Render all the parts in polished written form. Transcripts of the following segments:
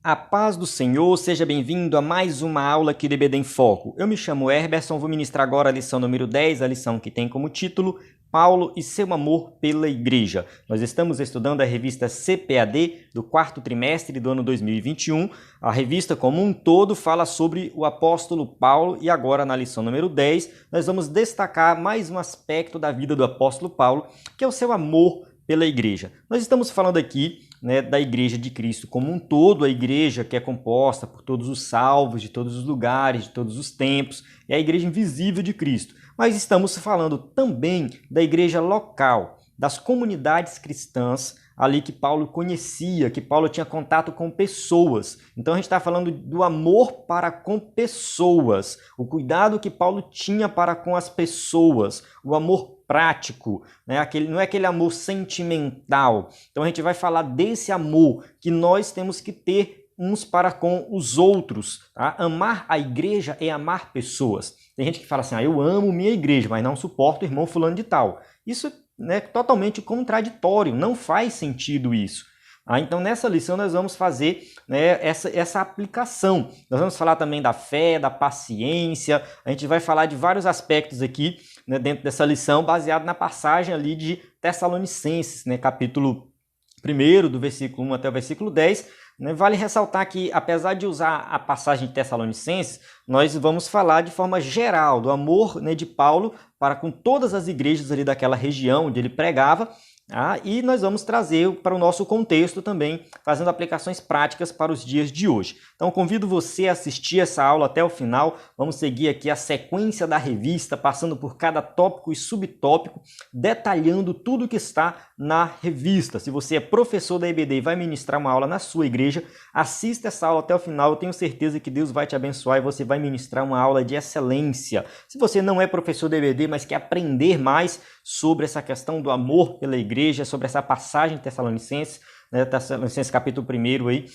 A paz do Senhor, seja bem-vindo a mais uma aula aqui do EBD em Foco. Eu me chamo Herberson, vou ministrar agora a lição número 10, a lição que tem como título Paulo e seu amor pela Igreja. Nós estamos estudando a revista CPAD do quarto trimestre do ano 2021. A revista como um todo fala sobre o apóstolo Paulo e agora na lição número 10 nós vamos destacar mais um aspecto da vida do apóstolo Paulo, que é o seu amor pela igreja. Nós estamos falando aqui da igreja de Cristo como um todo, a igreja que é composta por todos os salvos, de todos os lugares, de todos os tempos, é a igreja invisível de Cristo. Mas estamos falando também da igreja local, das comunidades cristãs ali que Paulo conhecia, que Paulo tinha contato com pessoas. Então a gente está falando do amor para com pessoas, o cuidado que Paulo tinha para com as pessoas, o amor prático, né? Não é aquele amor sentimental. Então a gente vai falar desse amor que nós temos que ter uns para com os outros. Tá? Amar a igreja é amar pessoas. Tem gente que fala assim, eu amo minha igreja, mas não suporto o irmão fulano de tal. Isso é totalmente contraditório, não faz sentido isso. Então nessa lição nós vamos fazer essa aplicação. Nós vamos falar também da fé, da paciência, a gente vai falar de vários aspectos aqui dentro dessa lição, baseado na passagem ali de Tessalonicenses, capítulo 1, do versículo 1 até o versículo 10. Vale ressaltar que, apesar de usar a passagem de Tessalonicenses, nós vamos falar de forma geral do amor de Paulo para com todas as igrejas ali daquela região onde ele pregava, e nós vamos trazer para o nosso contexto também, fazendo aplicações práticas para os dias de hoje. Então, convido você a assistir essa aula até o final. Vamos seguir aqui a sequência da revista, passando por cada tópico e subtópico, detalhando tudo que está na revista. Se você é professor da EBD e vai ministrar uma aula na sua igreja, assista essa aula até o final. Eu tenho certeza que Deus vai te abençoar e você vai ministrar uma aula de excelência. Se você não é professor da EBD, mas quer aprender mais sobre essa questão do amor pela igreja, sobre essa passagem de Tessalonicenses, Tessalonicenses capítulo 1 aí,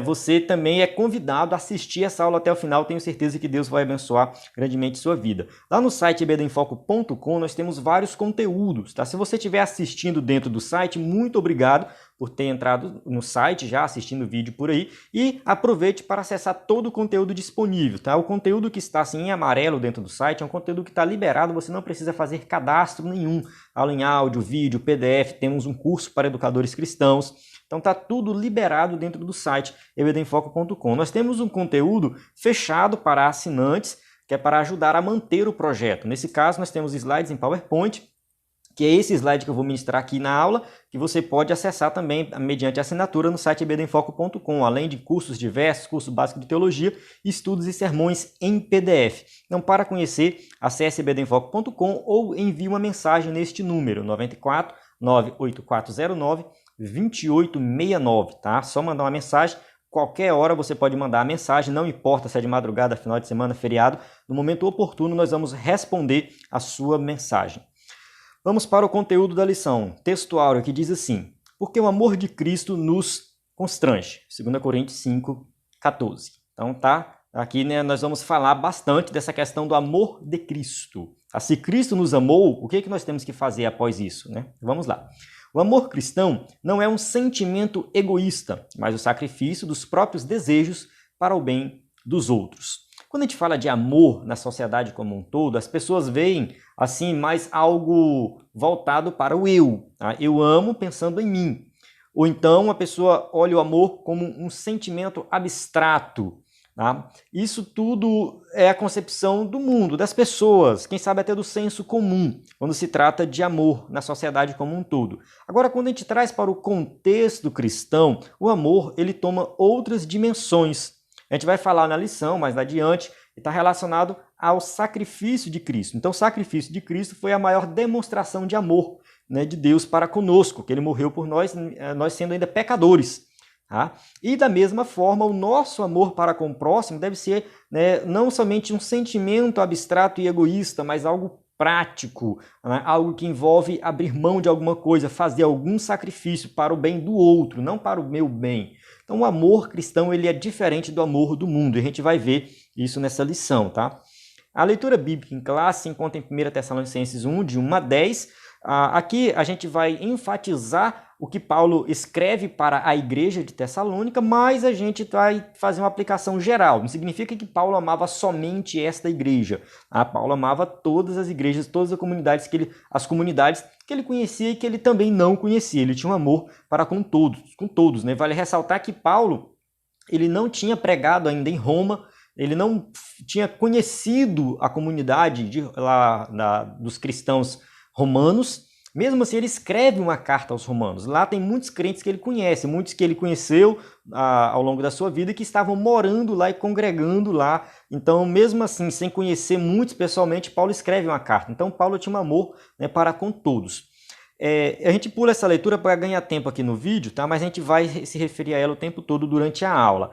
você também é convidado a assistir essa aula até o final. Tenho certeza que Deus vai abençoar grandemente sua vida. Lá no site ebdemfoco.com nós temos vários conteúdos, tá? Se você estiver assistindo dentro do site, muito obrigado por ter entrado no site, já assistindo o vídeo por aí, e aproveite para acessar todo o conteúdo disponível, tá? O conteúdo que está assim em amarelo dentro do site é um conteúdo que está liberado, você não precisa fazer cadastro nenhum. Aula em áudio, vídeo, PDF, temos um curso para educadores cristãos. Então está tudo liberado dentro do site ebdemfoco.com. Nós temos um conteúdo fechado para assinantes, que é para ajudar a manter o projeto. Nesse caso, nós temos slides em PowerPoint, que é esse slide que eu vou ministrar aqui na aula, que você pode acessar também mediante assinatura no site ebdemfoco.com, além de cursos diversos, curso básico de teologia, estudos e sermões em PDF. Então, para conhecer, acesse ebdemfoco.com ou envie uma mensagem neste número, 94 98409 2869, tá? Só mandar uma mensagem. Qualquer hora você pode mandar a mensagem, não importa se é de madrugada, final de semana, feriado. No momento oportuno, nós vamos responder a sua mensagem. Vamos para o conteúdo da lição. Texto áureo que diz assim: porque o amor de Cristo nos constrange. 2 Coríntios 5, 14. Então tá, aqui nós vamos falar bastante dessa questão do amor de Cristo. Se Cristo nos amou, o que nós temos que fazer após isso? Vamos lá. O amor cristão não é um sentimento egoísta, mas o sacrifício dos próprios desejos para o bem dos outros. Quando a gente fala de amor na sociedade como um todo, as pessoas veem assim mais algo voltado para o eu. Tá? Eu amo pensando em mim. Ou então a pessoa olha o amor como um sentimento abstrato. Tá? Isso tudo é a concepção do mundo, das pessoas, quem sabe até do senso comum, quando se trata de amor na sociedade como um todo. Agora, quando a gente traz para o contexto cristão, o amor ele toma outras dimensões. A gente vai falar na lição mais adiante, e está relacionado ao sacrifício de Cristo. Então, o sacrifício de Cristo foi a maior demonstração de amor de Deus para conosco, que ele morreu por nós, nós sendo ainda pecadores. Tá? E da mesma forma, o nosso amor para com o próximo deve ser não somente um sentimento abstrato e egoísta, mas algo prático, algo que envolve abrir mão de alguma coisa, fazer algum sacrifício para o bem do outro, não para o meu bem. Então o amor cristão ele é diferente do amor do mundo, e a gente vai ver isso nessa lição. Tá? A leitura bíblica em classe se encontra em 1 Tessalonicenses 1, de 1 a 10. Aqui a gente vai enfatizar o que Paulo escreve para a igreja de Tessalônica, mas a gente vai fazer uma aplicação geral. Não significa que Paulo amava somente esta igreja. Paulo amava todas as igrejas, todas as comunidades que ele conhecia e que ele também não conhecia. Ele tinha um amor para com todos, né? Vale ressaltar que Paulo, ele não tinha pregado ainda em Roma, ele não tinha conhecido a comunidade dos cristãos romanos. Mesmo assim, ele escreve uma carta aos romanos. Lá tem muitos crentes que ele conhece, muitos que ele conheceu ao longo da sua vida e que estavam morando lá e congregando lá. Então, mesmo assim, sem conhecer muitos pessoalmente, Paulo escreve uma carta. Então, Paulo tinha um amor, né, para com todos. A gente pula essa leitura para ganhar tempo aqui no vídeo, tá? Mas a gente vai se referir a ela o tempo todo durante a aula.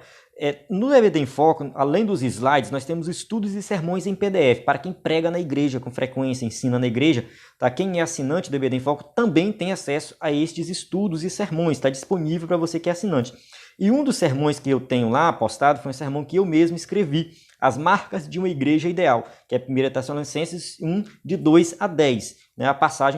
No EBD em Foco, além dos slides, nós temos estudos e sermões em PDF, para quem prega na igreja com frequência, ensina na igreja. Tá? Quem é assinante do EBD em Foco também tem acesso a estes estudos e sermões, está disponível para você que é assinante. E um dos sermões que eu tenho lá postado foi um sermão que eu mesmo escrevi, As Marcas de uma Igreja Ideal, que é 1 Tessalonicenses 1, de 2 a 10, né?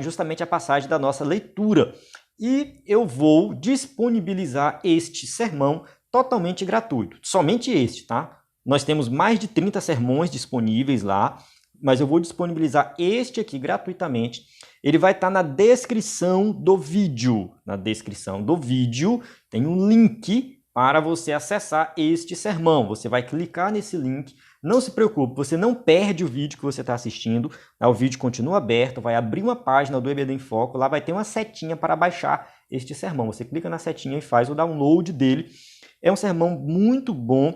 Justamente a passagem da nossa leitura. E eu vou disponibilizar este sermão totalmente gratuito, somente este, tá? Nós temos mais de 30 sermões disponíveis lá, mas eu vou disponibilizar este aqui gratuitamente. Ele vai estar na descrição do vídeo. Na descrição do vídeo tem um link para você acessar este sermão. Você vai clicar nesse link. Não se preocupe, você não perde o vídeo que você está assistindo. O vídeo continua aberto, vai abrir uma página do EBD em Foco, lá vai ter uma setinha para baixar este sermão. Você clica na setinha e faz o download dele. É um sermão muito bom.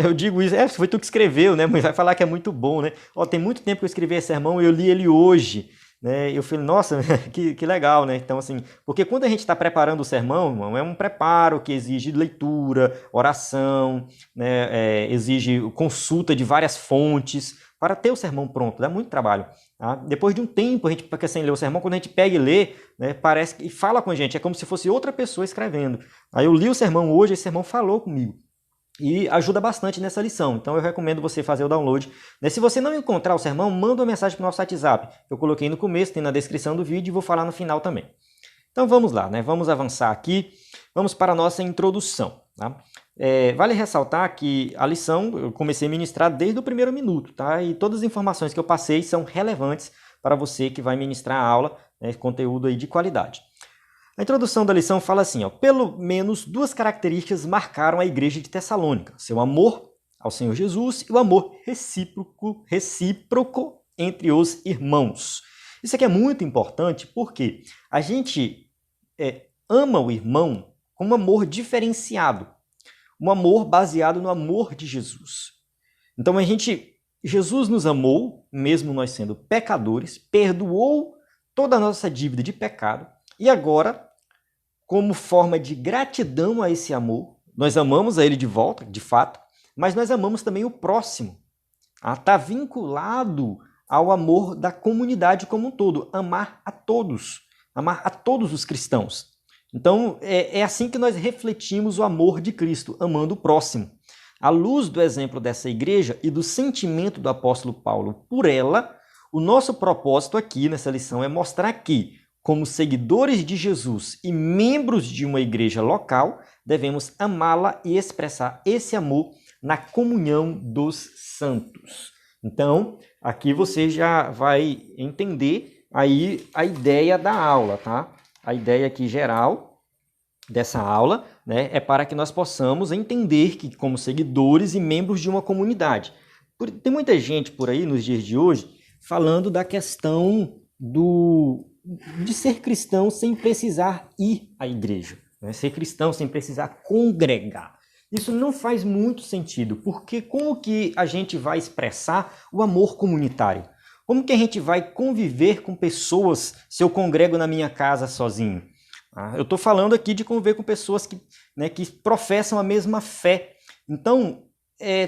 Eu digo isso, foi tu que escreveu, né? Mas vai falar que é muito bom, né? Tem muito tempo que eu escrevi esse sermão e eu li ele hoje, né? Eu falei, nossa, que legal, né? Então, assim, porque quando a gente está preparando o sermão, irmão, é um preparo que exige leitura, oração, né? Exige consulta de várias fontes para ter o sermão pronto, dá muito trabalho. Tá? Depois de um tempo, a gente fica sem ler o sermão, quando a gente pega e lê, né, parece que fala com a gente, é como se fosse outra pessoa escrevendo. Aí eu li o sermão hoje, esse sermão falou comigo. E ajuda bastante nessa lição. Então eu recomendo você fazer o download. Se você não encontrar o sermão, manda uma mensagem para o nosso WhatsApp. Eu coloquei no começo, tem na descrição do vídeo e vou falar no final também. Então vamos lá, né? Vamos avançar aqui. Vamos para a nossa introdução. Tá? Vale ressaltar que a lição eu comecei a ministrar desde o primeiro minuto, tá? E todas as informações que eu passei são relevantes para você que vai ministrar a aula, né? Conteúdo aí de qualidade. A introdução da lição fala assim, pelo menos duas características marcaram a igreja de Tessalônica, seu amor ao Senhor Jesus e o amor recíproco entre os irmãos. Isso aqui é muito importante porque a gente ama o irmão com um amor diferenciado, um amor baseado no amor de Jesus. Então Jesus nos amou, mesmo nós sendo pecadores, perdoou toda a nossa dívida de pecado e agora, como forma de gratidão a esse amor, nós amamos a ele de volta, de fato, mas nós amamos também o próximo. Está vinculado ao amor da comunidade como um todo, amar a todos os cristãos. Então, é assim que nós refletimos o amor de Cristo, amando o próximo. À luz do exemplo dessa igreja e do sentimento do apóstolo Paulo por ela, o nosso propósito aqui nessa lição é mostrar que, como seguidores de Jesus e membros de uma igreja local, devemos amá-la e expressar esse amor na comunhão dos santos. Então, aqui você já vai entender aí a ideia da aula, tá? A ideia aqui geral dessa aula, né, é para que nós possamos entender que, como seguidores e membros de uma comunidade. Tem muita gente por aí, nos dias de hoje, falando da questão de ser cristão sem precisar ir à igreja, né? Ser cristão sem precisar congregar. Isso não faz muito sentido, porque como que a gente vai expressar o amor comunitário? Como que a gente vai conviver com pessoas se eu congrego na minha casa sozinho? Eu estou falando aqui de conviver com pessoas que professam a mesma fé. Então,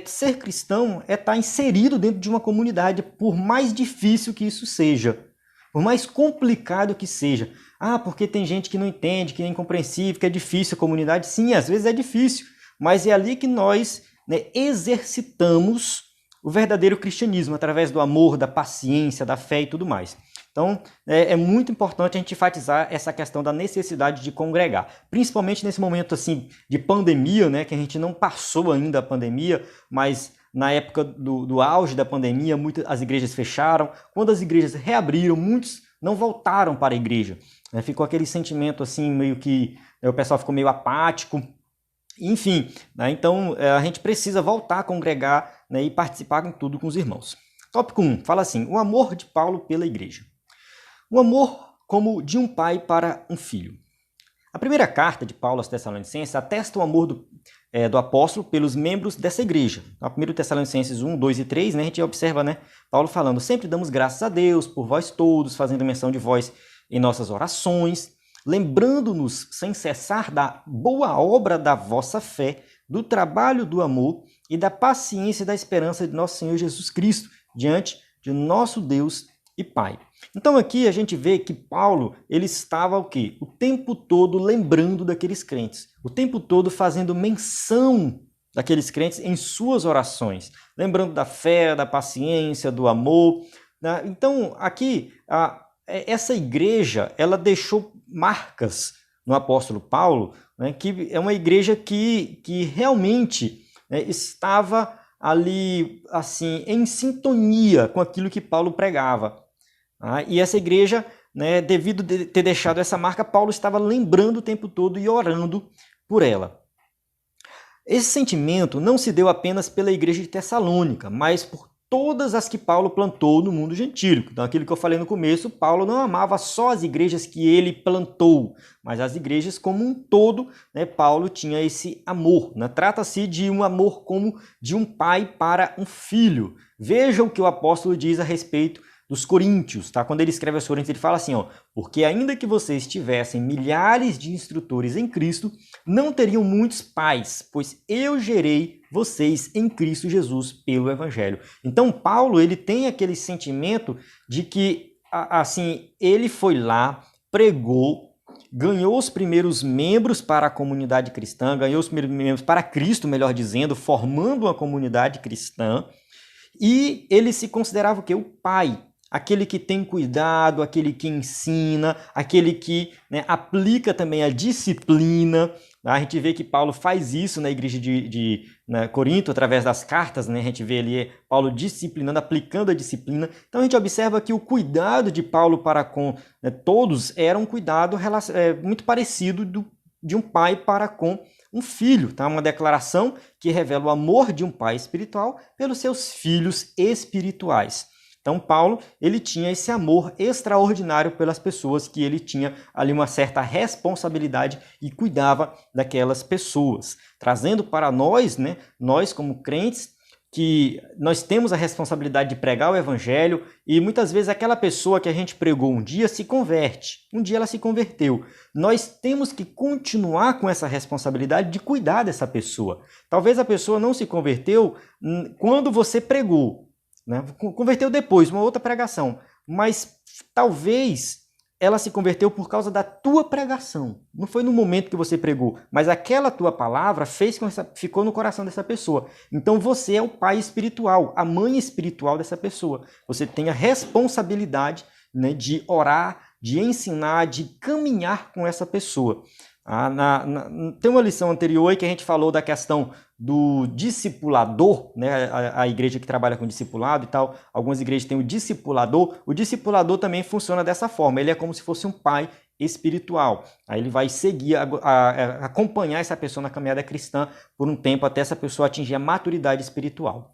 ser cristão é estar inserido dentro de uma comunidade, por mais difícil que isso seja. Por mais complicado que seja. Porque tem gente que não entende, que é incompreensível, que é difícil a comunidade. Sim, às vezes é difícil, mas é ali que nós exercitamos o verdadeiro cristianismo, através do amor, da paciência, da fé e tudo mais. Então, é muito importante a gente enfatizar essa questão da necessidade de congregar, principalmente nesse momento assim de pandemia, né, que a gente não passou ainda a pandemia, mas na época do auge da pandemia, as igrejas fecharam. Quando as igrejas reabriram, muitos não voltaram para a igreja. Ficou aquele sentimento assim, meio que o pessoal ficou meio apático. Enfim, né, então a gente precisa voltar a congregar, né, e participar em tudo com os irmãos. Tópico 1, fala assim: o amor de Paulo pela igreja. O amor como de um pai para um filho. A primeira carta de Paulo aos Tessalonicenses atesta o amor do apóstolo pelos membros dessa igreja. A 1 Tessalonicenses 1, 2 e 3, né, a gente observa, né, Paulo falando: sempre damos graças a Deus por vós todos, fazendo menção de vós em nossas orações, lembrando-nos sem cessar da boa obra da vossa fé, do trabalho do amor e da paciência e da esperança de nosso Senhor Jesus Cristo, diante de nosso Deus e Pai. Então aqui a gente vê que Paulo, ele estava o quê? O tempo todo lembrando daqueles crentes, o tempo todo fazendo menção daqueles crentes em suas orações, lembrando da fé, da paciência, do amor, né? Então aqui, essa igreja, ela deixou marcas no apóstolo Paulo, né, que é uma igreja que realmente, né, estava ali assim em sintonia com aquilo que Paulo pregava. E essa igreja, né, devido a ter deixado essa marca, Paulo estava lembrando o tempo todo e orando por ela. Esse sentimento não se deu apenas pela igreja de Tessalônica, mas por todas as que Paulo plantou no mundo gentílico. Então, aquilo que eu falei no começo, Paulo não amava só as igrejas que ele plantou, mas as igrejas como um todo, né, Paulo tinha esse amor, né? Trata-se de um amor como de um pai para um filho. Veja o que o apóstolo diz a respeito dos coríntios, tá? Quando ele escreve aos coríntios, ele fala assim, porque ainda que vocês tivessem milhares de instrutores em Cristo, não teriam muitos pais, pois eu gerei vocês em Cristo Jesus pelo Evangelho. Então Paulo, ele tem aquele sentimento de que, assim, ele foi lá, pregou, ganhou os primeiros membros para a comunidade cristã, ganhou os primeiros membros para Cristo, melhor dizendo, formando uma comunidade cristã, e ele se considerava o quê? O pai. Aquele que tem cuidado, aquele que ensina, aquele que, né, aplica também a disciplina. A gente vê que Paulo faz isso na igreja de Corinto, através das cartas, né? A gente vê ali Paulo disciplinando, aplicando a disciplina. Então a gente observa que o cuidado de Paulo para com, né, todos era um cuidado muito parecido de um pai para com um filho, tá? Uma declaração que revela o amor de um pai espiritual pelos seus filhos espirituais. Então Paulo, ele tinha esse amor extraordinário pelas pessoas, que ele tinha ali uma certa responsabilidade e cuidava daquelas pessoas, trazendo para nós, né, nós como crentes, que nós temos a responsabilidade de pregar o evangelho, e muitas vezes aquela pessoa que a gente pregou um dia se converte, um dia ela se converteu. Nós temos que continuar com essa responsabilidade de cuidar dessa pessoa. Talvez a pessoa não se converteu quando você pregou, né? Converteu depois, uma outra pregação, mas talvez ela se converteu por causa da tua pregação. Não foi no momento que você pregou, mas aquela tua palavra ficou no coração dessa pessoa. Então você é o pai espiritual, a mãe espiritual dessa pessoa. Você tem a responsabilidade, né, de orar, de ensinar, de caminhar com essa pessoa. Tem uma lição anterior aí que a gente falou da questão do discipulador, né? A igreja que trabalha com discipulado e tal, algumas igrejas têm o discipulador também funciona dessa forma, ele é como se fosse um pai espiritual, aí ele vai seguir, acompanhar essa pessoa na caminhada cristã por um tempo até essa pessoa atingir a maturidade espiritual.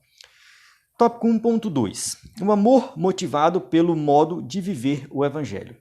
Tópico 1.2, o amor motivado pelo modo de viver o evangelho.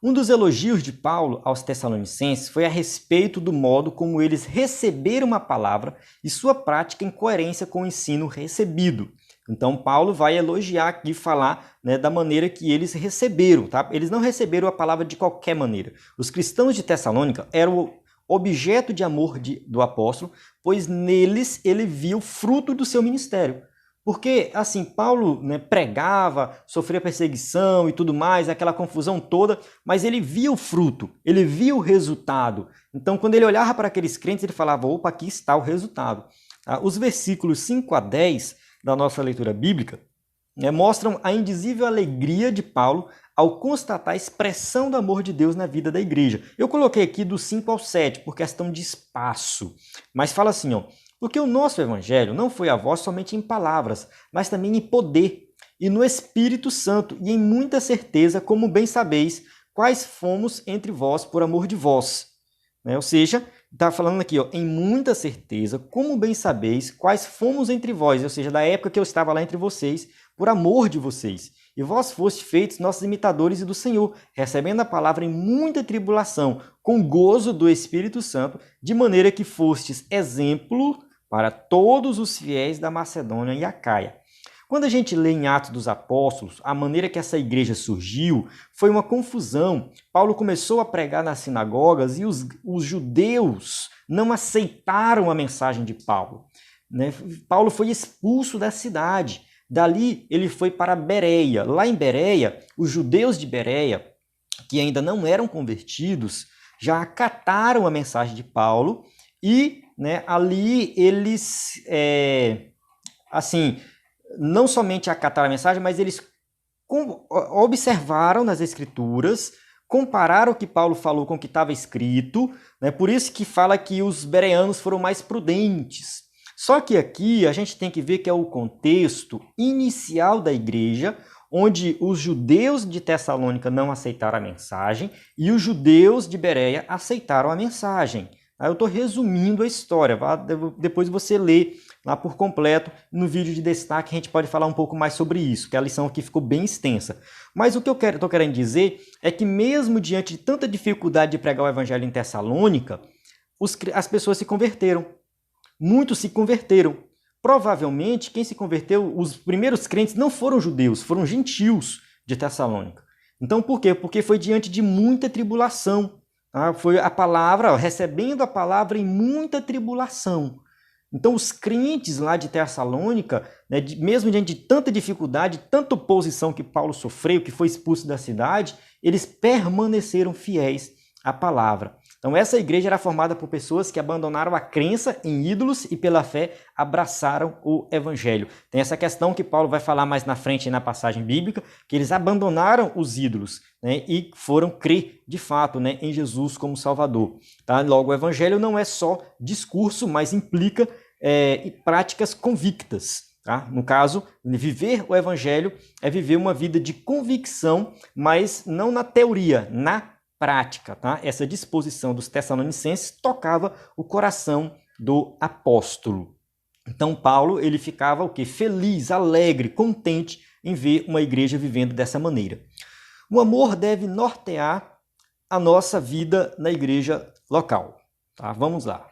Um dos elogios de Paulo aos Tessalonicenses foi a respeito do modo como eles receberam a palavra e sua prática em coerência com o ensino recebido. Então Paulo vai elogiar aqui, falar, né, da maneira que eles receberam, tá? Eles não receberam a palavra de qualquer maneira. Os cristãos de Tessalônica eram o objeto de amor do apóstolo, pois neles ele viu o fruto do seu ministério. Porque, assim, Paulo, né, pregava, sofria perseguição e tudo mais, aquela confusão toda, mas ele via o fruto, ele via o resultado. Então, quando ele olhava para aqueles crentes, ele falava, opa, aqui está o resultado. Os versículos 5 a 10 da nossa leitura bíblica né, mostram a indizível alegria de Paulo ao constatar a expressão do amor de Deus na vida da igreja. Eu coloquei aqui do 5 ao 7 por questão de espaço, mas fala assim, ó, porque o nosso evangelho não foi a vós somente em palavras, mas também em poder, e no Espírito Santo, e em muita certeza, como bem sabeis, quais fomos entre vós por amor de vós. Né? Ou seja, está falando aqui, ó, em muita certeza, como bem sabeis, quais fomos entre vós, ou seja, da época que eu estava lá entre vocês, por amor de vocês. E vós foste feitos nossos imitadores e do Senhor, recebendo a palavra em muita tribulação, com gozo do Espírito Santo, de maneira que fostes exemplo para todos os fiéis da Macedônia e Acaia. Quando a gente lê em Atos dos Apóstolos, a maneira que essa igreja surgiu foi uma confusão. Paulo começou a pregar nas sinagogas e os judeus não aceitaram a mensagem de Paulo. Né? Paulo foi expulso da cidade. Dali ele foi para Bereia. Lá em Bereia, os judeus de Bereia, que ainda não eram convertidos, já acataram a mensagem de Paulo e, né, ali eles, não somente acataram a mensagem, mas eles observaram nas Escrituras, compararam o que Paulo falou com o que estava escrito, né? Por isso que fala que os bereanos foram mais prudentes. Só que aqui a gente tem que ver que é o contexto inicial da igreja, onde os judeus de Tessalônica não aceitaram a mensagem e os judeus de Bereia aceitaram a mensagem. Eu estou resumindo a história, depois você lê lá por completo. No vídeo de destaque a gente pode falar um pouco mais sobre isso, que a lição aqui ficou bem extensa. Mas o que eu estou querendo dizer é que mesmo diante de tanta dificuldade de pregar o evangelho em Tessalônica, as pessoas se converteram. Muitos se converteram. Provavelmente quem se converteu, os primeiros crentes não foram judeus, foram gentios de Tessalônica. Então por quê? Porque foi diante de muita tribulação. Foi a palavra, recebendo a palavra em muita tribulação. Então os crentes lá de Tessalônica, né, mesmo diante de tanta dificuldade, tanta oposição que Paulo sofreu, que foi expulso da cidade, eles permaneceram fiéis à palavra. Então essa igreja era formada por pessoas que abandonaram a crença em ídolos e pela fé abraçaram o evangelho. Tem essa questão que Paulo vai falar mais na frente na passagem bíblica, que eles abandonaram os ídolos, né, e foram crer de fato, né, em Jesus como Salvador. Tá? Logo, o evangelho não é só discurso, mas implica práticas convictas. Tá? No caso, viver o evangelho é viver uma vida de convicção, mas não na teoria, na prática. Tá? Essa disposição dos tessalonicenses tocava o coração do apóstolo. Então Paulo ele ficava o quê? Feliz, alegre, contente em ver uma igreja vivendo dessa maneira. O amor deve nortear a nossa vida na igreja local. Tá? Vamos lá.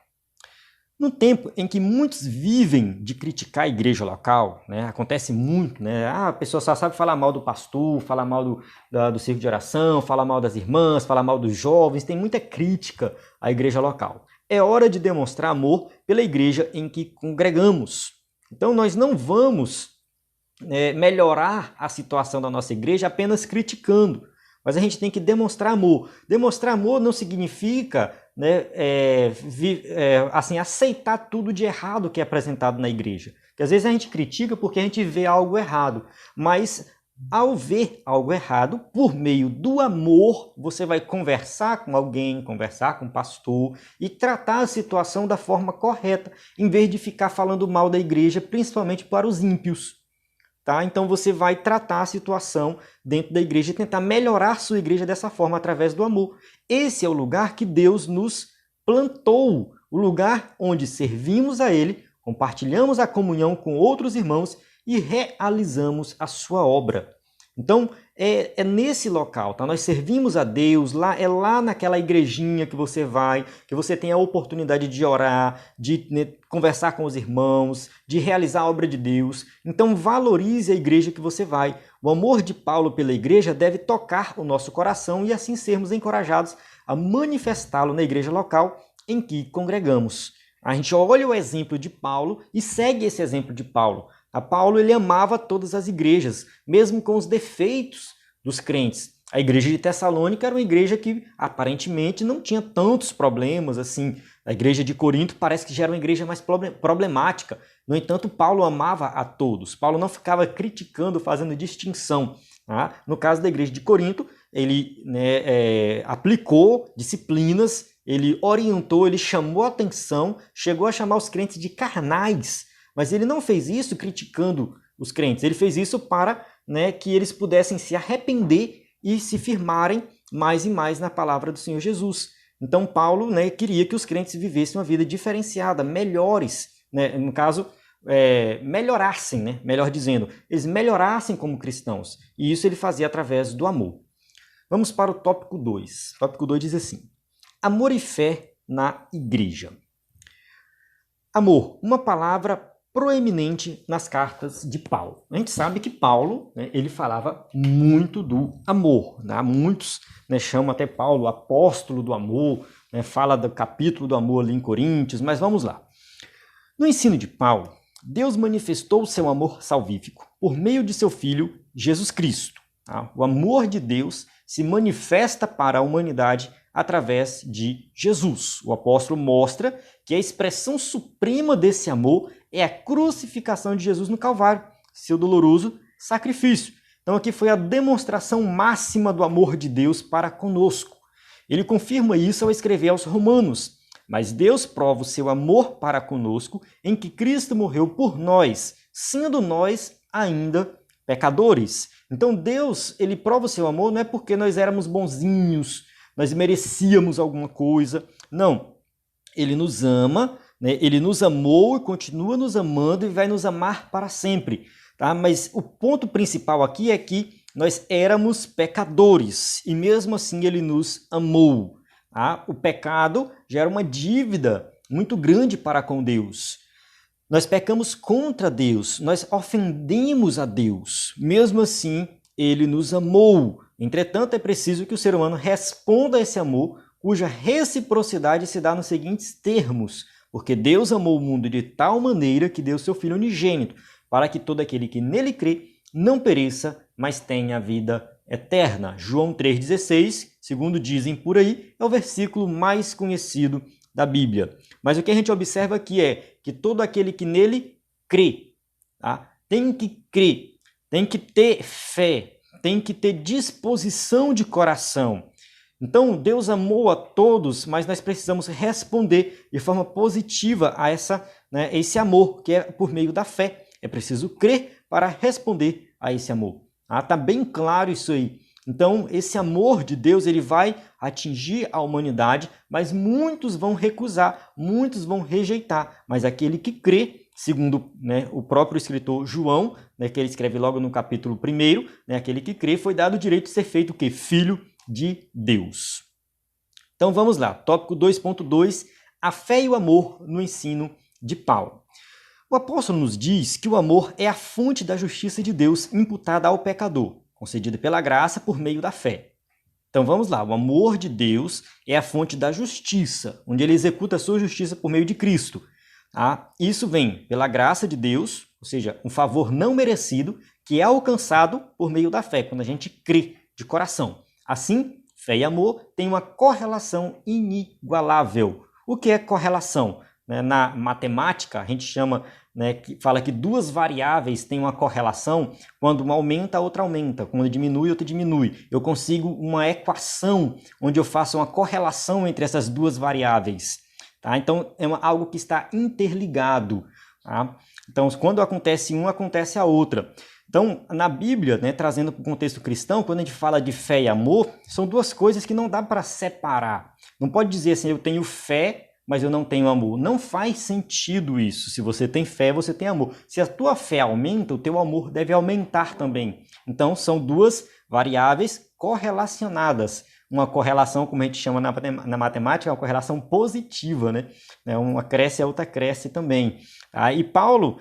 No tempo em que muitos vivem de criticar a igreja local, né, acontece muito, né? A pessoa só sabe falar mal do pastor, falar mal do círculo de oração, falar mal das irmãs, falar mal dos jovens, tem muita crítica à igreja local. É hora de demonstrar amor pela igreja em que congregamos. Então nós não vamos melhorar a situação da nossa igreja apenas criticando, mas a gente tem que demonstrar amor. Demonstrar amor não significa aceitar tudo de errado que é apresentado na igreja. Porque às vezes a gente critica porque a gente vê algo errado, mas ao ver algo errado, por meio do amor, você vai conversar com alguém, conversar com um pastor e tratar a situação da forma correta, em vez de ficar falando mal da igreja, principalmente para os ímpios. Tá? Então você vai tratar a situação dentro da igreja e tentar melhorar sua igreja dessa forma, através do amor. Esse é o lugar que Deus nos plantou, o lugar onde servimos a Ele, compartilhamos a comunhão com outros irmãos e realizamos a sua obra. Então é nesse local, tá? Nós servimos a Deus, é lá naquela igrejinha que você vai, que você tem a oportunidade de orar, de conversar com os irmãos, de realizar a obra de Deus. Então valorize a igreja que você vai. O amor de Paulo pela igreja deve tocar o nosso coração e assim sermos encorajados a manifestá-lo na igreja local em que congregamos. A gente olha o exemplo de Paulo e segue esse exemplo de Paulo. A Paulo ele amava todas as igrejas, mesmo com os defeitos dos crentes. A igreja de Tessalônica era uma igreja que aparentemente não tinha tantos problemas assim, A igreja de Corinto parece que já era uma igreja mais problemática. No entanto, Paulo amava a todos. Paulo não ficava criticando, fazendo distinção. Tá? No caso da igreja de Corinto, ele aplicou disciplinas, ele orientou, ele chamou a atenção, chegou a chamar os crentes de carnais. Mas ele não fez isso criticando os crentes. Ele fez isso para que eles pudessem se arrepender e se firmarem mais e mais na palavra do Senhor Jesus. Então Paulo queria que os crentes vivessem uma vida diferenciada, melhores, no caso, melhorassem, melhor dizendo, eles melhorassem como cristãos. E isso ele fazia através do amor. Vamos para o tópico 2. O tópico 2 diz assim: amor e fé na igreja. Amor, uma palavra proeminente nas cartas de Paulo. A gente sabe que Paulo, ele falava muito do amor. Muitos chamam até Paulo apóstolo do amor, fala do capítulo do amor ali em Coríntios, mas vamos lá. No ensino de Paulo, Deus manifestou o seu amor salvífico por meio de seu Filho, Jesus Cristo. Tá? O amor de Deus se manifesta para a humanidade através de Jesus. O apóstolo mostra que a expressão suprema desse amor é a crucificação de Jesus no Calvário, seu doloroso sacrifício. Então aqui foi a demonstração máxima do amor de Deus para conosco. Ele confirma isso ao escrever aos Romanos: mas Deus prova o seu amor para conosco em que Cristo morreu por nós, sendo nós ainda pecadores. Então Deus, ele prova o seu amor não é porque nós éramos bonzinhos, nós merecíamos alguma coisa. Não, ele nos ama, ele nos amou e continua nos amando e vai nos amar para sempre. Tá? Mas o ponto principal aqui é que nós éramos pecadores e mesmo assim ele nos amou. Tá? O pecado gera uma dívida muito grande para com Deus. Nós pecamos contra Deus, nós ofendemos a Deus. Mesmo assim, ele nos amou. Entretanto, é preciso que o ser humano responda a esse amor, cuja reciprocidade se dá nos seguintes termos: porque Deus amou o mundo de tal maneira que deu seu Filho unigênito, para que todo aquele que nele crê não pereça, mas tenha a vida eterna. João 3,16, segundo dizem por aí, é o versículo mais conhecido da Bíblia. Mas o que a gente observa aqui é que todo aquele que nele crê, tá? Tem que crer, tem que ter fé, tem que ter disposição de coração. Então, Deus amou a todos, mas nós precisamos responder de forma positiva a esse amor, que é por meio da fé. É preciso crer para responder a esse amor. Tá bem claro isso aí. Então, esse amor de Deus, ele vai atingir a humanidade, mas muitos vão recusar, muitos vão rejeitar. Mas aquele que crê, segundo o próprio escritor João, que ele escreve logo no capítulo 1, aquele que crê foi dado o direito de ser feito o quê? Filho de Deus. Então vamos lá, tópico 2.2, a fé e o amor no ensino de Paulo. O apóstolo nos diz que o amor é a fonte da justiça de Deus imputada ao pecador, concedida pela graça por meio da fé. Então vamos lá, o amor de Deus é a fonte da justiça, onde ele executa a sua justiça por meio de Cristo. Isso vem pela graça de Deus, ou seja, um favor não merecido, que é alcançado por meio da fé, quando a gente crê de coração. Assim, fé e amor têm uma correlação inigualável. O que é correlação? Na matemática, a gente chama, fala que duas variáveis têm uma correlação quando uma aumenta, a outra aumenta. Quando diminui, outra diminui. Eu consigo uma equação onde eu faço uma correlação entre essas duas variáveis. Tá? Então, é algo que está interligado. Tá? Então, quando acontece uma, acontece a outra. Então, na Bíblia, trazendo para o contexto cristão, quando a gente fala de fé e amor, são duas coisas que não dá para separar. Não pode dizer assim, eu tenho fé, mas eu não tenho amor. Não faz sentido isso. Se você tem fé, você tem amor. Se a tua fé aumenta, o teu amor deve aumentar também. Então, são duas variáveis correlacionadas. Uma correlação, como a gente chama na matemática, é uma correlação positiva, uma cresce, a outra cresce também. E Paulo,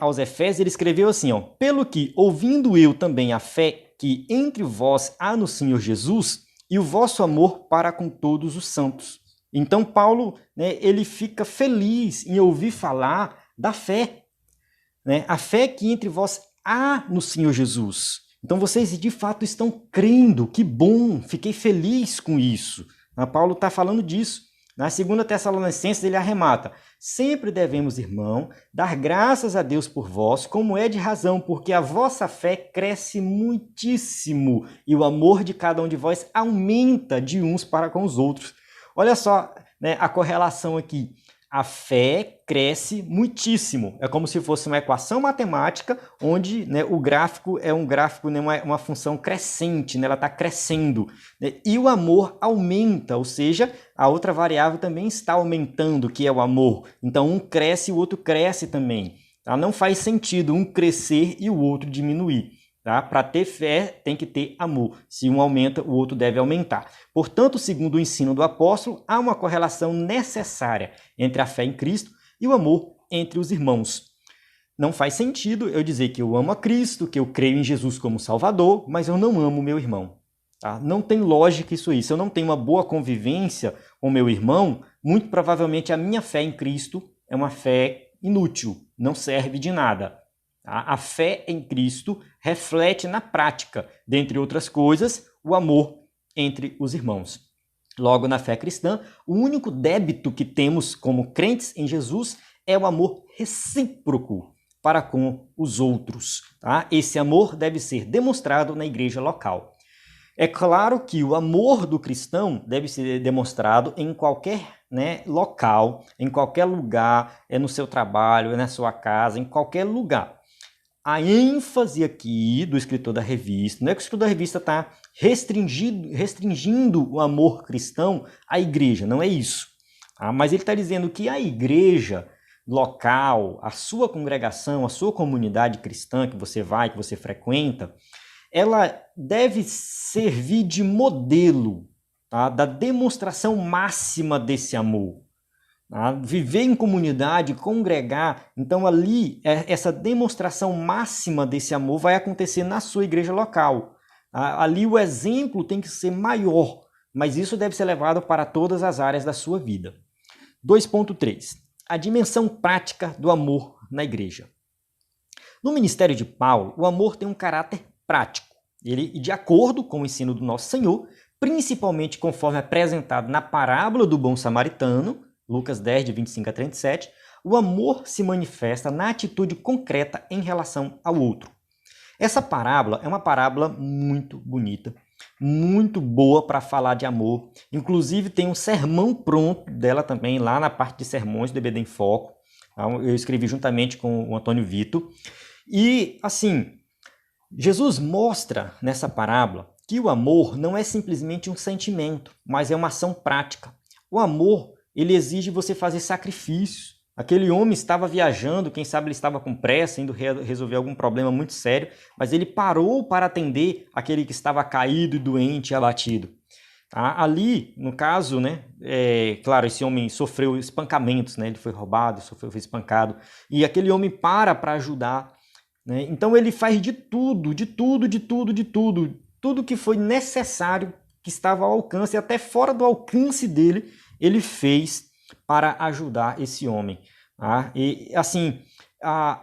aos Efésios, ele escreveu assim, pelo que, ouvindo eu também a fé que entre vós há no Senhor Jesus e o vosso amor para com todos os santos. Então Paulo, ele fica feliz em ouvir falar da fé, a fé que entre vós há no Senhor Jesus. Então vocês de fato estão crendo, que bom, fiquei feliz com isso. Paulo está falando disso. Na 2 Tessalonicenses ele arremata: sempre devemos, irmão, dar graças a Deus por vós, como é de razão, porque a vossa fé cresce muitíssimo e o amor de cada um de vós aumenta de uns para com os outros. Olha só, né, a correlação aqui. A fé cresce muitíssimo. É como se fosse uma equação matemática onde, né, o gráfico é um gráfico, né, uma função crescente, né, ela está crescendo. Né, e o amor aumenta, ou seja, a outra variável também está aumentando, que é o amor. Então um cresce e o outro cresce também. Tá? Não faz sentido um crescer e o outro diminuir. Tá? Para ter fé, tem que ter amor. Se um aumenta, o outro deve aumentar. Portanto, segundo o ensino do apóstolo, há uma correlação necessária entre a fé em Cristo e o amor entre os irmãos. Não faz sentido eu dizer que eu amo a Cristo, que eu creio em Jesus como Salvador, mas eu não amo meu irmão. Tá? Não tem lógica isso aí. Se eu não tenho uma boa convivência com meu irmão, muito provavelmente a minha fé em Cristo é uma fé inútil, não serve de nada. A fé em Cristo reflete na prática, dentre outras coisas, o amor entre os irmãos. Logo, na fé cristã, o único débito que temos como crentes em Jesus é o amor recíproco para com os outros. Tá? Esse amor deve ser demonstrado na igreja local. É claro que o amor do cristão deve ser demonstrado em qualquer, né, local, em qualquer lugar, é no seu trabalho, é na sua casa, em qualquer lugar. A ênfase aqui do escritor da revista, não é que o escritor da revista está restringindo o amor cristão à igreja, não é isso. Mas ele está dizendo que a igreja local, a sua congregação, a sua comunidade cristã que você vai, que você frequenta, ela deve servir de modelo, tá, da demonstração máxima desse amor. Viver em comunidade, congregar, então ali essa demonstração máxima desse amor vai acontecer na sua igreja local. Ali o exemplo tem que ser maior, mas isso deve ser levado para todas as áreas da sua vida. 2.3. A dimensão prática do amor na igreja. No ministério de Paulo, o amor tem um caráter prático. Ele, de acordo com o ensino do nosso Senhor, principalmente conforme apresentado na parábola do bom samaritano, Lucas 10, de 25 a 37, o amor se manifesta na atitude concreta em relação ao outro. Essa parábola é uma parábola muito bonita, muito boa para falar de amor. Inclusive tem um sermão pronto dela também, lá na parte de sermões do EBD em Foco. Eu escrevi juntamente com o Antônio Vitor. E, assim, Jesus mostra nessa parábola que o amor não é simplesmente um sentimento, mas é uma ação prática. O amor, ele exige você fazer sacrifícios. Aquele homem estava viajando, quem sabe ele estava com pressa, indo resolver algum problema muito sério, mas ele parou para atender aquele que estava caído, doente e abatido. Ali, no caso, né, claro, esse homem sofreu espancamentos, né, ele foi roubado, foi espancado, e aquele homem para ajudar. Né? Então ele faz de tudo que foi necessário, que estava ao alcance, e até fora do alcance dele, ele fez para ajudar esse homem. E assim,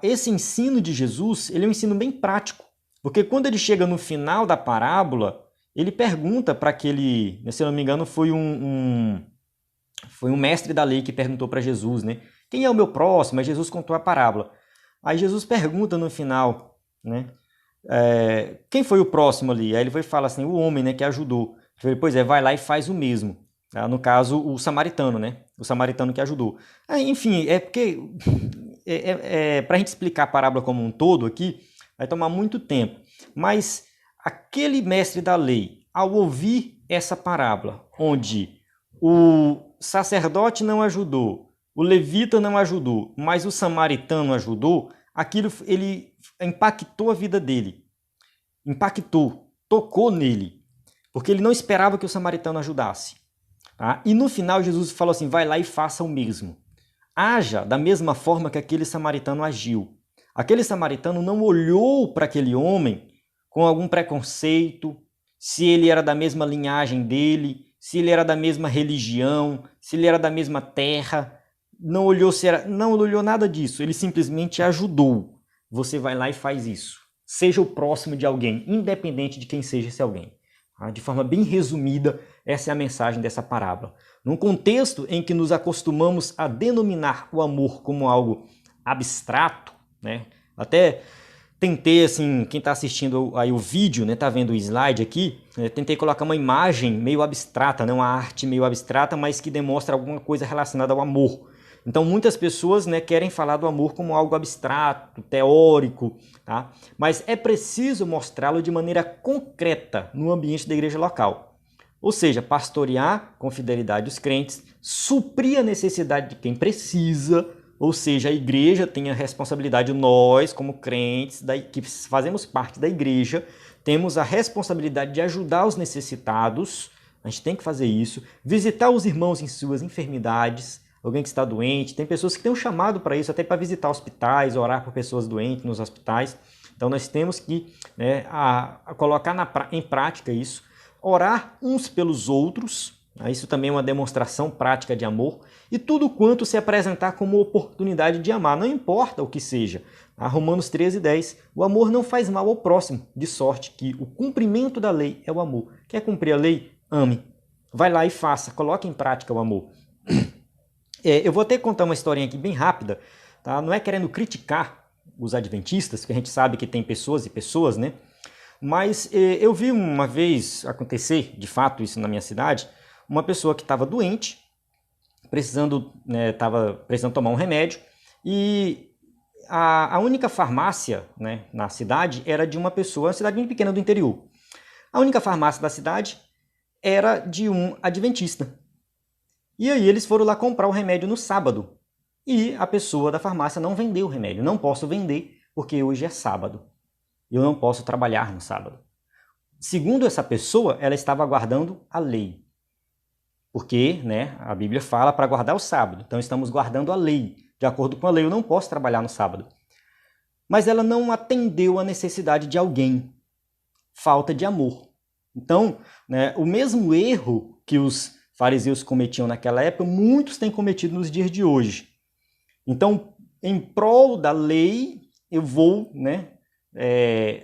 esse ensino de Jesus, ele é um ensino bem prático, porque quando ele chega no final da parábola, ele pergunta para aquele, se eu não me engano, foi um mestre da lei que perguntou para Jesus, né? Quem é o meu próximo? Aí Jesus contou a parábola. Aí Jesus pergunta no final, né? Quem foi o próximo ali? Aí ele vai falar assim, o homem, né, que ajudou. Ele falou, pois é, vai lá e faz o mesmo. No caso, o samaritano, né? O samaritano que ajudou. Enfim, é porque para a gente explicar a parábola como um todo aqui, vai tomar muito tempo. Mas aquele mestre da lei, ao ouvir essa parábola, onde o sacerdote não ajudou, o levita não ajudou, mas o samaritano ajudou, aquilo ele impactou a vida dele. Impactou, tocou nele, porque ele não esperava que o samaritano ajudasse. E no final Jesus falou assim, vai lá e faça o mesmo. Haja da mesma forma que aquele samaritano agiu. Aquele samaritano não olhou para aquele homem com algum preconceito, se ele era da mesma linhagem dele, se ele era da mesma religião, se ele era da mesma terra. Não olhou nada disso, ele simplesmente ajudou. Você vai lá e faz isso. Seja o próximo de alguém, independente de quem seja esse alguém. De forma bem resumida, Essa é a mensagem dessa parábola. Num contexto em que nos acostumamos a denominar o amor como algo abstrato, né? Até tentei, assim, quem está assistindo aí o vídeo, né, tá vendo o slide aqui, tentei colocar uma imagem meio abstrata, né, uma arte meio abstrata, mas que demonstra alguma coisa relacionada ao amor. Então muitas pessoas, né, querem falar do amor como algo abstrato, teórico, tá? Mas é preciso mostrá-lo de maneira concreta no ambiente da igreja local. Ou seja, pastorear com fidelidade os crentes, suprir a necessidade de quem precisa, ou seja, a igreja tem a responsabilidade, nós como crentes que fazemos parte da igreja, temos a responsabilidade de ajudar os necessitados, a gente tem que fazer isso, visitar os irmãos em suas enfermidades, alguém que está doente, tem pessoas que têm um chamado para isso, até para visitar hospitais, orar por pessoas doentes nos hospitais. Então nós temos que, né, colocar em prática isso, orar uns pelos outros, isso também é uma demonstração prática de amor, e tudo quanto se apresentar como oportunidade de amar, não importa o que seja. Romanos 13:10, o amor não faz mal ao próximo, de sorte que o cumprimento da lei é o amor. Quer cumprir a lei? Ame. Vai lá e faça, coloque em prática o amor. Eu vou até contar uma historinha aqui bem rápida, tá? Não é querendo criticar os adventistas, que a gente sabe que tem pessoas e pessoas, né? Mas eu vi uma vez acontecer, de fato, isso na minha cidade, uma pessoa que estava doente, estava precisando tomar um remédio, e a única farmácia, né, na cidade era de uma pessoa, uma cidade bem pequena do interior. A única farmácia da cidade era de um adventista. E aí eles foram lá comprar o remédio no sábado. E a pessoa da farmácia não vendeu o remédio. Não posso vender porque hoje é sábado. Eu não posso trabalhar no sábado. Segundo essa pessoa, ela estava guardando a lei. Porque, né, a Bíblia fala para guardar o sábado. Então estamos guardando a lei. De acordo com a lei, eu não posso trabalhar no sábado. Mas ela não atendeu a necessidade de alguém. Falta de amor. Então, né, o mesmo erro que os fariseus cometiam naquela época, muitos têm cometido nos dias de hoje. Então, em prol da lei, eu vou, né,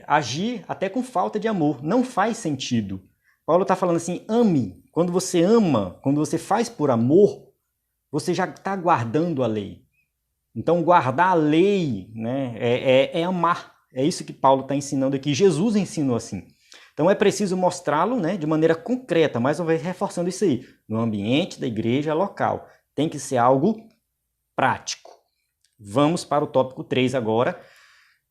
agir até com falta de amor. Não faz sentido. Paulo está falando assim, ame. Quando você ama, quando você faz por amor, você já está guardando a lei. Então, guardar a lei, né, é amar. É isso que Paulo está ensinando aqui. Jesus ensinou assim. Então é preciso mostrá-lo, né, de maneira concreta, mais uma vez reforçando isso aí, no ambiente da igreja local. Tem que ser algo prático. Vamos para o tópico 3 agora.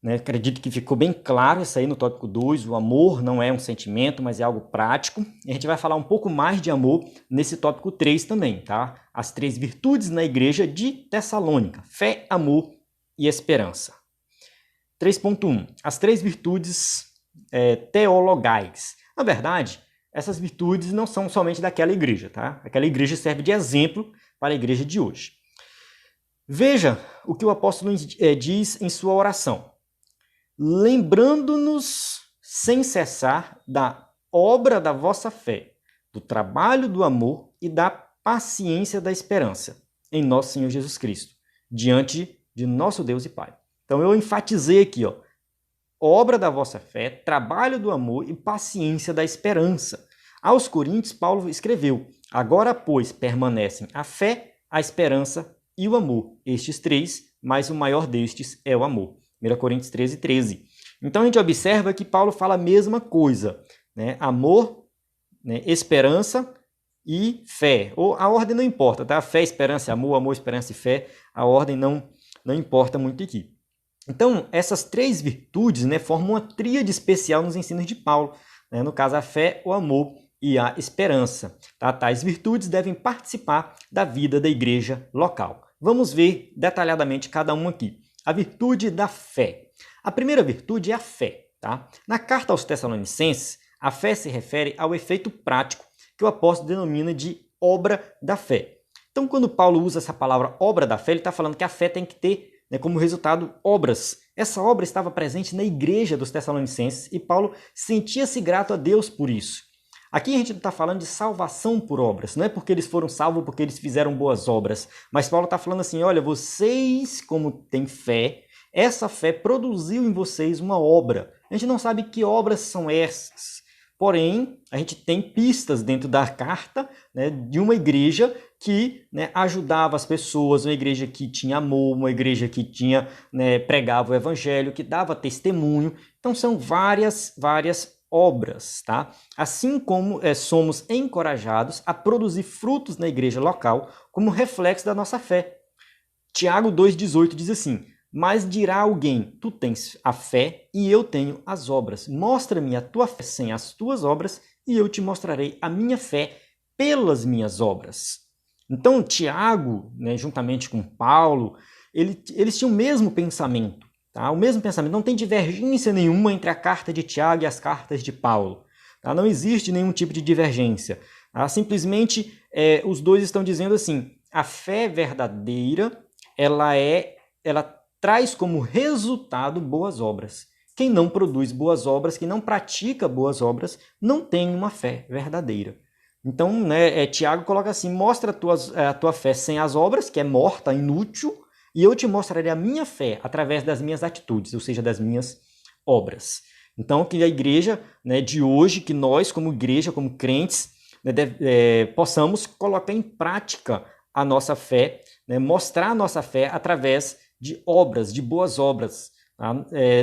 Né? Acredito que ficou bem claro isso aí no tópico 2. O amor não é um sentimento, mas é algo prático. E a gente vai falar um pouco mais de amor nesse tópico 3 também, tá? As 3 virtudes na igreja de Tessalônica: fé, amor e esperança. 3.1. As 3 virtudes teologais. Na verdade, essas virtudes não são somente daquela igreja, tá? Aquela igreja serve de exemplo para a igreja de hoje. Veja o que o apóstolo diz em sua oração. Lembrando-nos sem cessar da obra da vossa fé, do trabalho do amor e da paciência da esperança em nosso Senhor Jesus Cristo, diante de nosso Deus e Pai. Então eu enfatizei aqui, ó, obra da vossa fé, trabalho do amor e paciência da esperança. Aos Coríntios, Paulo escreveu, agora, pois, permanecem a fé, a esperança e o amor. Estes 3, mas o maior destes é o amor. 1 Coríntios 13:13. Então a gente observa que Paulo fala a mesma coisa, né? Amor, né? Esperança e fé. Ou a ordem não importa, tá? Fé, esperança, amor, amor, esperança e fé. A ordem não importa muito aqui. Então, essas 3 virtudes, né, formam uma tríade especial nos ensinos de Paulo. Né? No caso, a fé, o amor e a esperança. Tá? Tais virtudes devem participar da vida da igreja local. Vamos ver detalhadamente cada uma aqui. A virtude da fé. A primeira virtude é a fé. Tá? Na carta aos Tessalonicenses, a fé se refere ao efeito prático que o apóstolo denomina de obra da fé. Então, quando Paulo usa essa palavra obra da fé, ele está falando que a fé tem que ter, né, como resultado obras. Essa obra estava presente na igreja dos Tessalonicenses e Paulo sentia-se grato a Deus por isso. Aqui a gente não está falando de salvação por obras, não é porque eles foram salvos porque eles fizeram boas obras, mas Paulo está falando assim, olha, vocês como têm fé, essa fé produziu em vocês uma obra. A gente não sabe que obras são essas, Porém, a gente tem pistas dentro da carta, né, de uma igreja que, né, ajudava as pessoas, uma igreja que tinha amor, uma igreja que tinha, né, pregava o evangelho, que dava testemunho. Então são várias obras, tá? Assim como somos encorajados a produzir frutos na igreja local como reflexo da nossa fé. Tiago 2,18 diz assim: mas dirá alguém, tu tens a fé e eu tenho as obras. Mostra-me a tua fé sem as tuas obras e eu te mostrarei a minha fé pelas minhas obras. Então, Tiago, né, juntamente com Paulo, eles tinham o mesmo pensamento. Tá? O mesmo pensamento. Não tem divergência nenhuma entre a carta de Tiago e as cartas de Paulo. Tá? Não existe nenhum tipo de divergência. Tá? Simplesmente, os dois estão dizendo assim, a fé verdadeira, ela traz como resultado boas obras. Quem não produz boas obras, quem não pratica boas obras, não tem uma fé verdadeira. Então, né, Tiago coloca assim, mostra a tua fé sem as obras, que é morta, inútil, e eu te mostrarei a minha fé através das minhas atitudes, ou seja, das minhas obras. Então, que a igreja, né, de hoje, que nós, como igreja, como crentes, né, possamos colocar em prática a nossa fé, né, mostrar a nossa fé através de obras, de boas obras, tá?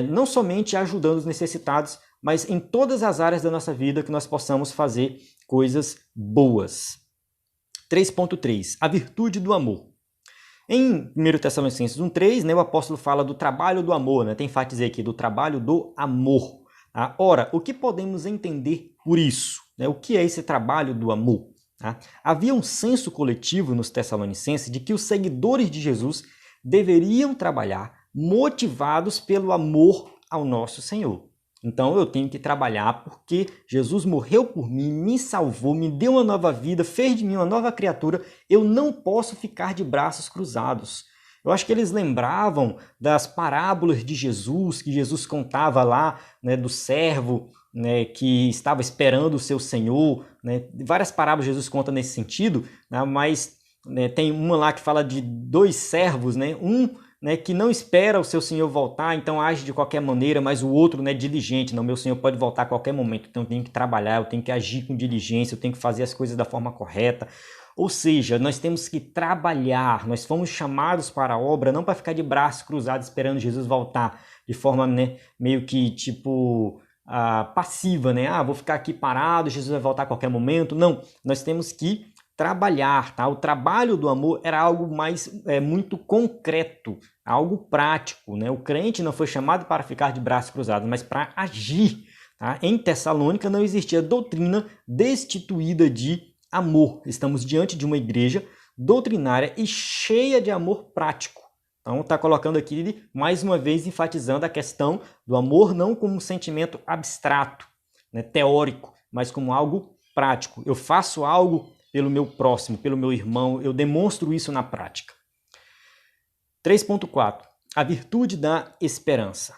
Não somente ajudando os necessitados, mas em todas as áreas da nossa vida que nós possamos fazer coisas boas. 3.3. A virtude do amor. Em 1 Tessalonicenses 1,3, né, o apóstolo fala do trabalho do amor, né? Tem ênfase aqui do trabalho do amor. Tá? Ora, o que podemos entender por isso? Né? O que é esse trabalho do amor? Tá? Havia um senso coletivo nos Tessalonicenses de que os seguidores de Jesus deveriam trabalhar motivados pelo amor ao nosso Senhor. Então eu tenho que trabalhar porque Jesus morreu por mim, me salvou, me deu uma nova vida, fez de mim uma nova criatura. Eu não posso ficar de braços cruzados. Eu acho que eles lembravam das parábolas de Jesus, que Jesus contava lá, né, do servo, né, que estava esperando o seu Senhor. Né? Várias parábolas Jesus conta nesse sentido, né, mas né, tem uma lá que fala de dois servos, né, né, que não espera o seu senhor voltar, então age de qualquer maneira, mas o outro, né, diligente, não, meu senhor pode voltar a qualquer momento, então eu tenho que trabalhar, eu tenho que agir com diligência, eu tenho que fazer as coisas da forma correta. Ou seja, nós temos que trabalhar, nós fomos chamados para a obra, não para ficar de braços cruzados esperando Jesus voltar, de forma, né, meio que tipo passiva, né? Vou ficar aqui parado, Jesus vai voltar a qualquer momento. Não, nós temos que trabalhar, tá? O trabalho do amor era algo muito concreto, algo prático, né? O crente não foi chamado para ficar de braços cruzados, mas para agir, tá? Em Tessalônica não existia doutrina destituída de amor. Estamos diante de uma igreja doutrinária e cheia de amor prático. Então está colocando aqui, mais uma vez, enfatizando a questão do amor não como um sentimento abstrato, né, teórico, mas como algo prático. Eu faço algo pelo meu próximo, pelo meu irmão, eu demonstro isso na prática. 3.4. A virtude da esperança.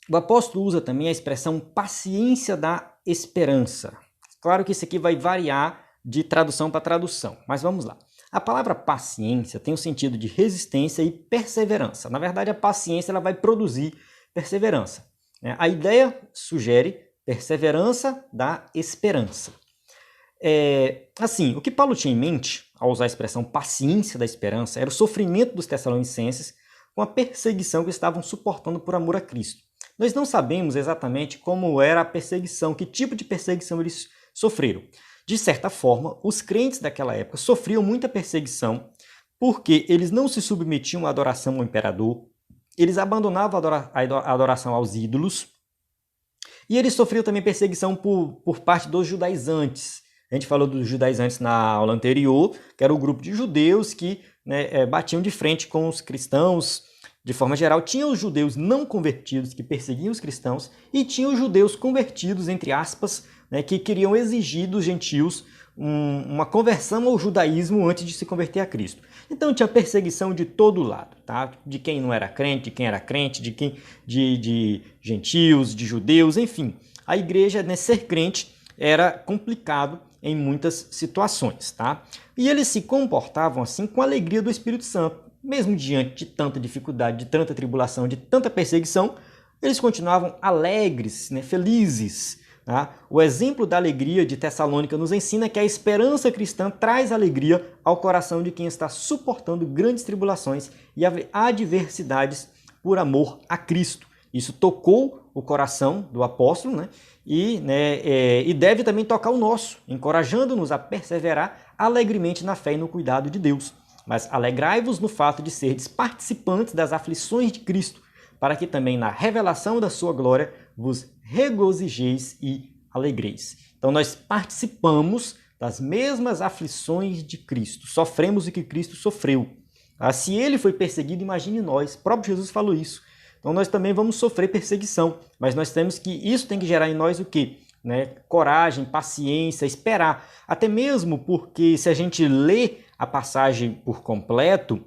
O apóstolo usa também a expressão paciência da esperança. Claro que isso aqui vai variar de tradução para tradução, mas vamos lá. A palavra paciência tem o sentido de resistência e perseverança. Na verdade, a paciência ela vai produzir perseverança. A ideia sugere perseverança da esperança. Assim, o que Paulo tinha em mente, ao usar a expressão paciência da esperança, era o sofrimento dos tessalonicenses com a perseguição que estavam suportando por amor a Cristo. Nós não sabemos exatamente como era a perseguição, que tipo de perseguição eles sofreram. De certa forma, os crentes daquela época sofriam muita perseguição porque eles não se submetiam à adoração ao imperador, eles abandonavam a adoração aos ídolos e eles sofriam também perseguição por parte dos judaizantes. A gente falou dos judaizantes na aula anterior, que era o grupo de judeus que, né, batiam de frente com os cristãos. De forma geral, tinha os judeus não convertidos que perseguiam os cristãos e tinha os judeus convertidos, entre aspas, né, que queriam exigir dos gentios uma conversão ao judaísmo antes de se converter a Cristo. Então tinha perseguição de todo lado, tá? De quem não era crente, de quem era crente, de gentios, de judeus, enfim. A igreja, né, ser crente era complicado em muitas situações, tá? E eles se comportavam assim com a alegria do Espírito Santo. Mesmo diante de tanta dificuldade, de tanta tribulação, de tanta perseguição, eles continuavam alegres, né, felizes, Tá? O exemplo da alegria de Tessalônica nos ensina que a esperança cristã traz alegria ao coração de quem está suportando grandes tribulações e adversidades por amor a Cristo. Isso tocou o coração do apóstolo, né? E deve também tocar o nosso, encorajando-nos a perseverar alegremente na fé e no cuidado de Deus. Mas alegrai-vos no fato de serdes participantes das aflições de Cristo, para que também na revelação da sua glória vos regozijeis e alegreis. Então nós participamos das mesmas aflições de Cristo, sofremos o que Cristo sofreu. Se ele foi perseguido, imagine nós, o próprio Jesus falou isso. Então nós também vamos sofrer perseguição, mas nós temos que, isso tem que gerar em nós o quê? Coragem, paciência, esperar. Até mesmo porque se a gente lê a passagem por completo,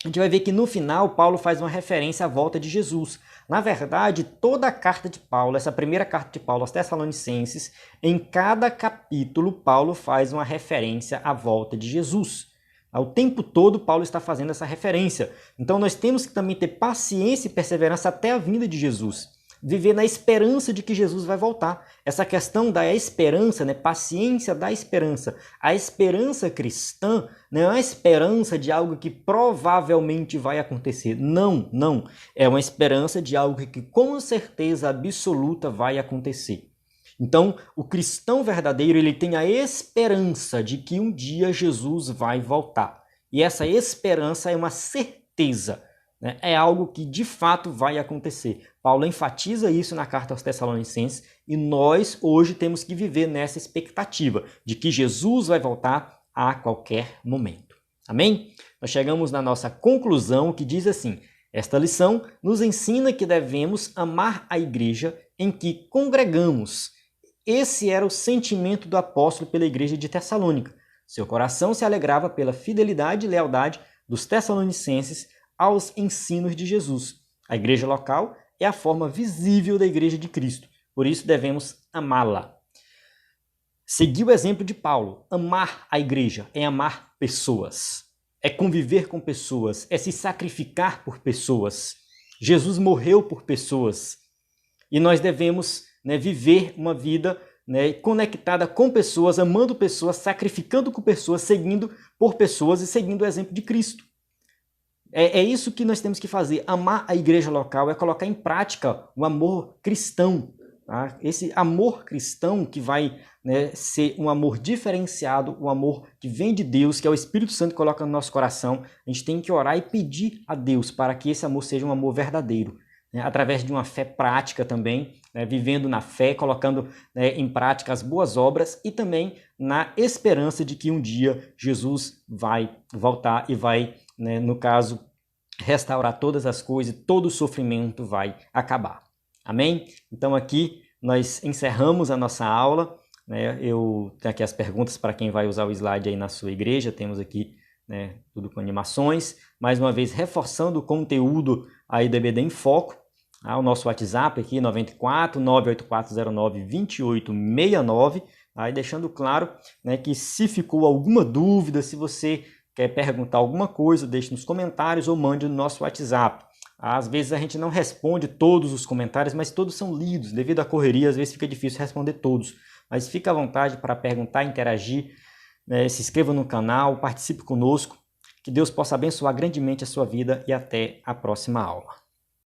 a gente vai ver que no final Paulo faz uma referência à volta de Jesus. Na verdade, toda a carta de Paulo, essa primeira carta de Paulo aos Tessalonicenses, em cada capítulo Paulo faz uma referência à volta de Jesus. O tempo todo Paulo está fazendo essa referência. Então nós temos que também ter paciência e perseverança até a vinda de Jesus. Viver na esperança de que Jesus vai voltar. Essa questão da esperança, paciência da esperança. A esperança cristã não é uma esperança de algo que provavelmente vai acontecer. Não, não. É uma esperança de algo que com certeza absoluta vai acontecer. Então, o cristão verdadeiro, ele tem a esperança de que um dia Jesus vai voltar. E essa esperança é uma certeza, é algo que de fato vai acontecer. Paulo enfatiza isso na carta aos Tessalonicenses e nós hoje temos que viver nessa expectativa de que Jesus vai voltar a qualquer momento. Amém? Nós chegamos na nossa conclusão que diz assim: esta lição nos ensina que devemos amar a igreja em que congregamos. Esse era o sentimento do apóstolo pela igreja de Tessalônica. Seu coração se alegrava pela fidelidade e lealdade dos tessalonicenses aos ensinos de Jesus. A igreja local é a forma visível da igreja de Cristo. Por isso devemos amá-la. Seguir o exemplo de Paulo. Amar a igreja é amar pessoas. É conviver com pessoas. É se sacrificar por pessoas. Jesus morreu por pessoas. E nós devemos viver uma vida conectada com pessoas, amando pessoas, sacrificando com pessoas, seguindo por pessoas e seguindo o exemplo de Cristo. É isso que nós temos que fazer. Amar a igreja local é colocar em prática o amor cristão. Tá? Esse amor cristão que vai ser um amor diferenciado, um amor que vem de Deus, que é o Espírito Santo que coloca no nosso coração. A gente tem que orar e pedir a Deus para que esse amor seja um amor verdadeiro. Através de uma fé prática também, vivendo na fé, colocando em prática as boas obras e também na esperança de que um dia Jesus vai voltar e vai, no caso, restaurar todas as coisas e todo o sofrimento vai acabar. Amém? Então aqui nós encerramos a nossa aula. Eu tenho aqui as perguntas para quem vai usar o slide aí na sua igreja. Temos aqui tudo com animações. Mais uma vez reforçando o conteúdo aí do EBD em Foco. O nosso WhatsApp aqui, 94 98409 2869, aí deixando claro que se ficou alguma dúvida, se você quer perguntar alguma coisa, deixe nos comentários ou mande no nosso WhatsApp. Às vezes a gente não responde todos os comentários, mas todos são lidos. Devido à correria, às vezes fica difícil responder todos. Mas fica à vontade para perguntar, interagir, se inscreva no canal, participe conosco. Que Deus possa abençoar grandemente a sua vida e até a próxima aula.